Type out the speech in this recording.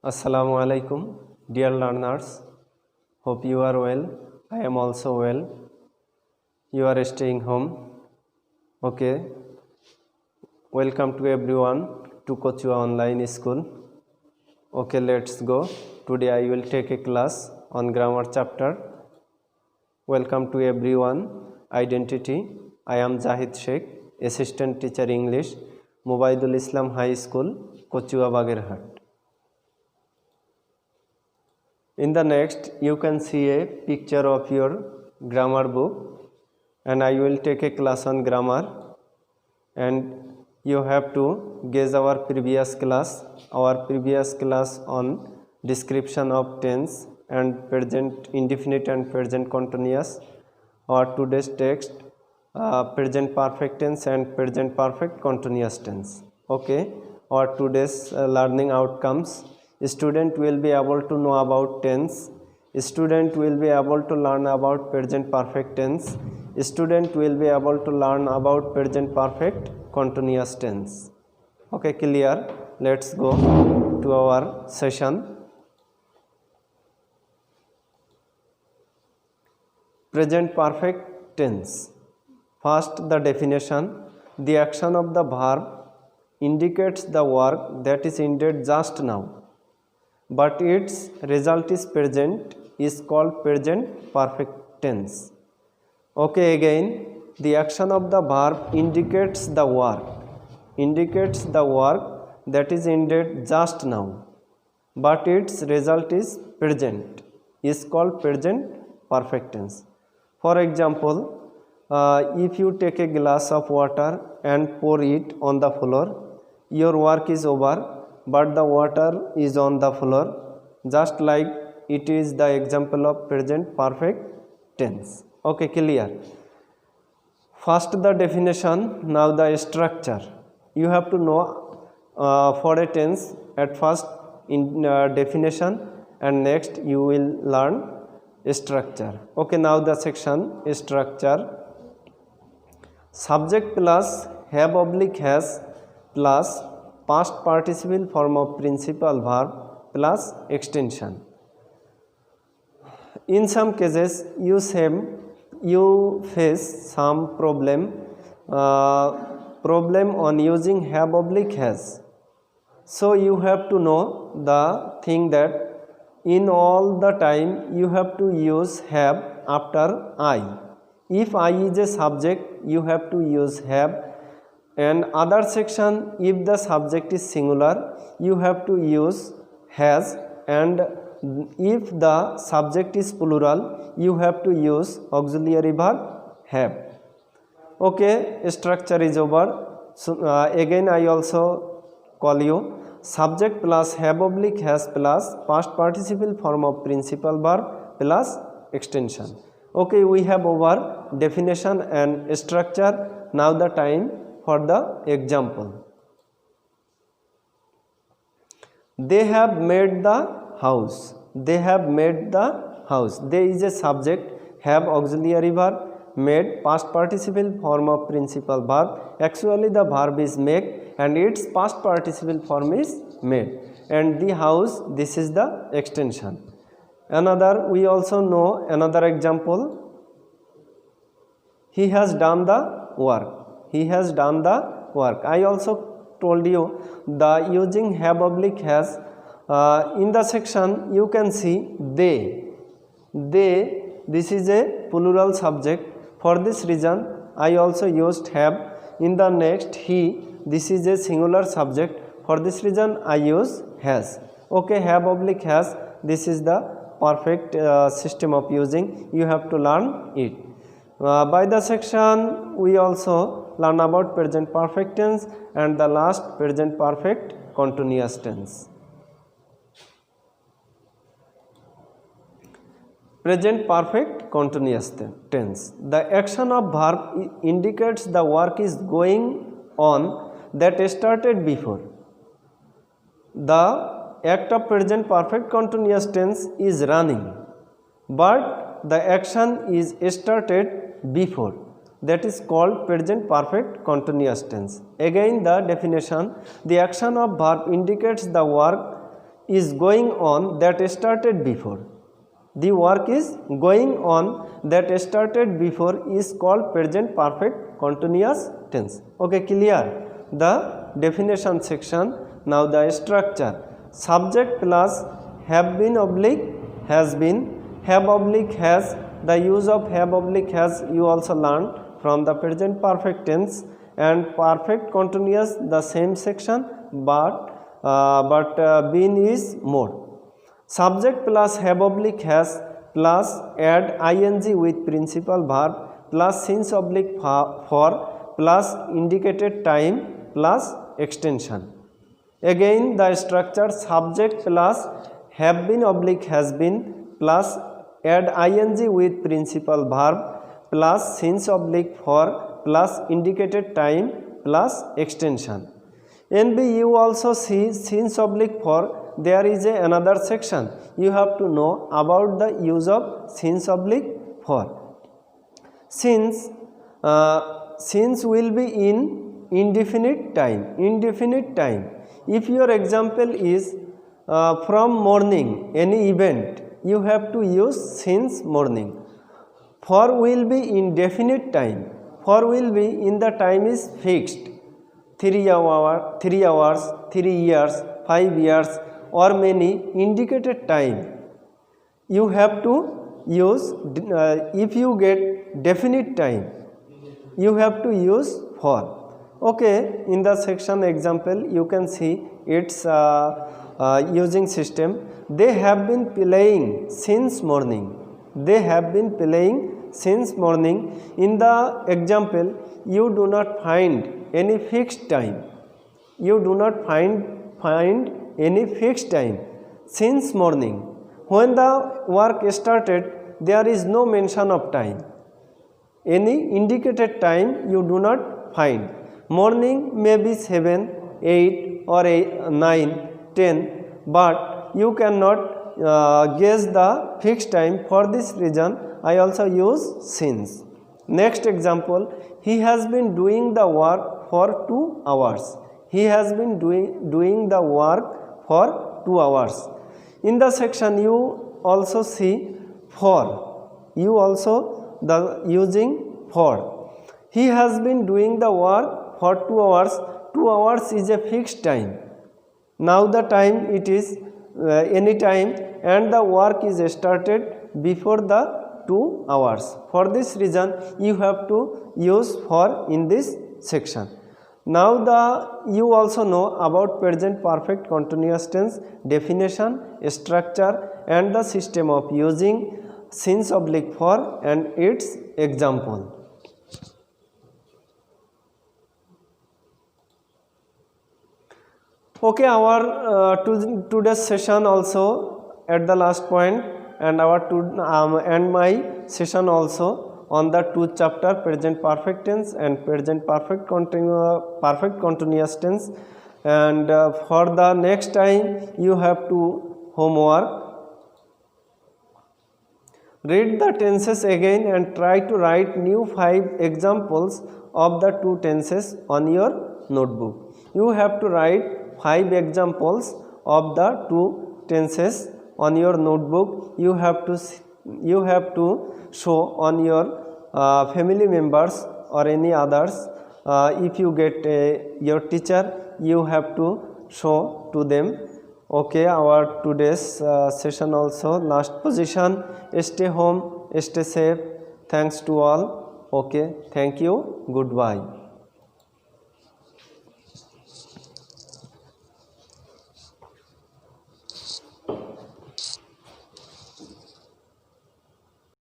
Assalamu alaikum, dear learners. Hope you are well. I am also well. You are staying home. Okay. Welcome to everyone to Kachua online school. Okay, let's go. Today I will take a class on grammar chapter. Welcome to everyone. Identity. I am Jahid Shakh, assistant teacher English, Mobaidul Islam High School, Kachua, Bagerhat. In the next, you can see a picture of your grammar book, and I will take a class on grammar, and you have to guess our previous class on description of tense and present indefinite and present continuous, or today's text present perfect tense and present perfect continuous tense. Okay, or today's learning outcomes. Student will be able to know about tense. Student will be able to learn about present perfect tense. Student will be able to learn about present perfect continuous tense. Okay, clear? Let's go to our session. Present perfect tense. First, the definition. The action of the verb indicates the work that is ended just now, but its result is present, is called present perfect tense. Okay, again, the action of the verb indicates the work that is ended just now, but its result is present, is called present perfect tense. For example, if you take a glass of water and pour it on the floor, your work is over, but the water is on the floor, just like it is the example of present perfect tense. Okay, clear? First the definition, now the structure. You have to know for a tense at first in definition, and next you will learn structure. Okay, now the section structure. Subject plus have oblique has plus past participle form of principal verb plus extension. In some cases you face some problem on using have oblique has. So you have to know the thing that in all the time you have to use have after I. If I is a subject, you have to use have. And other section, if the subject is singular, you have to use has, and if the subject is plural, you have to use auxiliary verb have. Okay, structure is over. So again I also call you subject plus have oblique has plus past participle form of principal verb plus extension. Okay, we have over definition and structure. Now the time for the example. They have made the house. They have made the house. There is a subject, have auxiliary verb, made past participle form of principal verb. Actually the verb is make and its past participle form is made. And the house, this is the extension. Another, we also know another example. He has done the work. He has done the work. I also told you the using have oblique has. In the section you can see they, this is a plural subject. For this reason I also used have. In the next he, this is a singular subject. For this reason I use has. Okay, have oblique has, this is the perfect system of using. You have to learn it. By the section we also learn about present perfect tense and the last present perfect continuous tense. Present perfect continuous tense. The action of verb indicates the work is going on that started before. The act of present perfect continuous tense is running, but the action is started before. That is called present perfect continuous tense. Again the definition, the action of verb indicates the work is going on that started before. The work is going on that started before is called present perfect continuous tense. Okay, clear? The definition section. Now the structure. Subject plus have been oblique has been, have oblique has. The use of have oblique has you also learned from the present perfect tense, and perfect continuous the same section, but been is more. Subject plus have oblique has plus add ing with principal verb plus since oblique for plus indicated time plus extension. Again the structure. Subject plus have been oblique has been plus add ing with principal verb plus since oblique for plus indicated time plus extension. NB you also see since oblique for. There is another section. You have to know about the use of since oblique for. Since will be in indefinite time. Indefinite time. If your example is from morning, any event, you have to use since morning. For will be in definite time. For will be in the time is fixed. 3 hours, 3 years, 5 years, or many indicated time. You have to use, if you get definite time, you have to use for. Okay, in the section example you can see its using system. They have been playing since morning. They have been playing since morning. In the example you do not find any fixed time. You do not find any fixed time. Since morning. When the work started, there is no mention of time. Any indicated time you do not find. Morning may be 7, 8 or 9, 10, but you cannot guess the fixed time. For this reason, I also use since. Next example, he has been doing the work for 2 hours. He has been doing the work for 2 hours. In the section you also see for. You also the using for. He has been doing the work for 2 hours. 2 hours is a fixed time. Now the time it is any time, and the work is started before the 2 hours. For this reason you have to use for in this section. Now you also know about present perfect continuous tense definition, structure, and the system of using since oblique for and its example. Okay, our today's session also at the last point, and and my session also on the 2 chapter present perfect tense and present perfect continuous tense. And for the next time you have to homework. Read the tenses again and try to write new 5 examples of the 2 tenses on your notebook. You have to write 5 examples of the 2 tenses on your notebook. You have to show on your family members or any others. If you get your teacher, you have to show to them. Okay, our today's session also last position. Stay home, stay safe. Thanks to all. Okay, thank you. Goodbye.